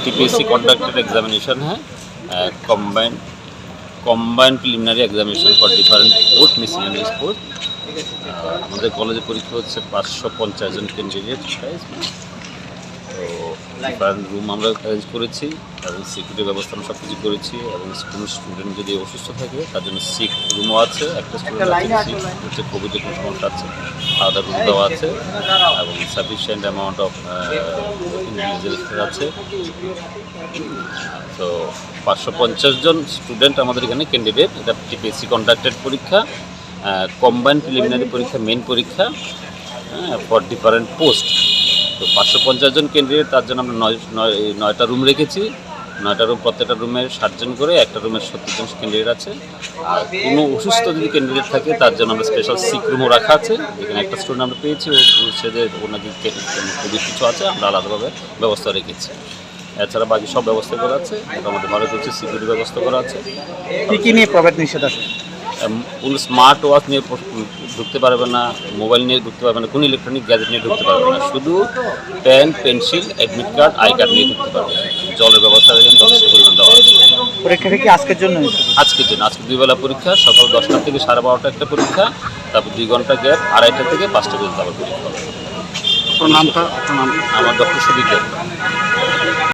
TPSC conducted examination है combined preliminary examination for different post miscellaneous post हमारे कॉलेजे परीक्षा होच्छे 550 जन कैंडिडेट तो डिफरेंट रूम আমরা অ্যারেঞ্জ করেছি এবং সিকিউরিটি ব্যবস্থা আমরা সব কিছু করেছি এবং কোনো স্টুডেন্ট যদি অসুস্থ থাকে তার জন্য সিক রুমও আছে একটা স্টুডেন্ট আছে হচ্ছে কোভিডের কোনো সমস্যা আছে আলাদা রুম দেওয়া আছে এবং সাফিসিয়েন্ট অ্যামাউন্ট অফ ইন্ডিভিজুয়াল আছে তো 550 জন স্টুডেন্ট আমাদের এখানে ক্যান্ডিডেট এটা টিপিএসসি কন্ডাক্টেড পরীক্ষা কম্বাইন্ড প্রিলিমিনারি পরীক্ষা মেন পরীক্ষা ফর ডিফারেন্ট পোস্ট তো 550 জন ক্যান্ডিডেট তার জন্য আমরা 9টা রুম রেখেছি 9টা রুম প্রত্যেকটা রুমে 60 জন করে একটা রুমে 70 জন ক্যান্ডিডেট আছে আর কোনো অসুস্থ যদি ক্যান্ডিডেট থাকে তার জন্য আমরা স্পেশাল সিক রুমও রাখা আছে যেখানে একটা স্টুডেন্ট আমরা পেয়েছি সে যে ওনাকে কোভিড কিছু আছে আমরা আলাদাভাবে ব্যবস্থা রেখেছি এছাড়া বাকি সব ব্যবস্থা করা আছে মোটামুটি ভালো কিছু সিকিউরিটি ব্যবস্থা করা আছে কী নিয়ে প্রবেশ নিষেধ আছে কোনো স্মার্ট ওয়াচ নিয়ে ঢুকতে পারবে না মোবাইল নিয়ে ঢুকতে পারবে না কোনো ইলেকট্রনিক গ্যাজেট নিয়ে ঢুকতে পারবে না শুধু pen pencil admit card I card নিয়ে ঢুকতে পারবে জলের ব্যবস্থা যথেষ্ট পরিমাণ দেওয়া আছে পরীক্ষাটা কি আজকের জন্য আজকের জন্য আজকে 2 বেলা পরীক্ষা সকাল 10টা থেকে 12:30 একটা পরীক্ষা তারপর 2 ঘন্টা গ্যাপ 2:30টা থেকে 5টা পর্যন্ত আবার পরীক্ষা হবে আপনার নামটা আমার ডক্টর সুদীপ।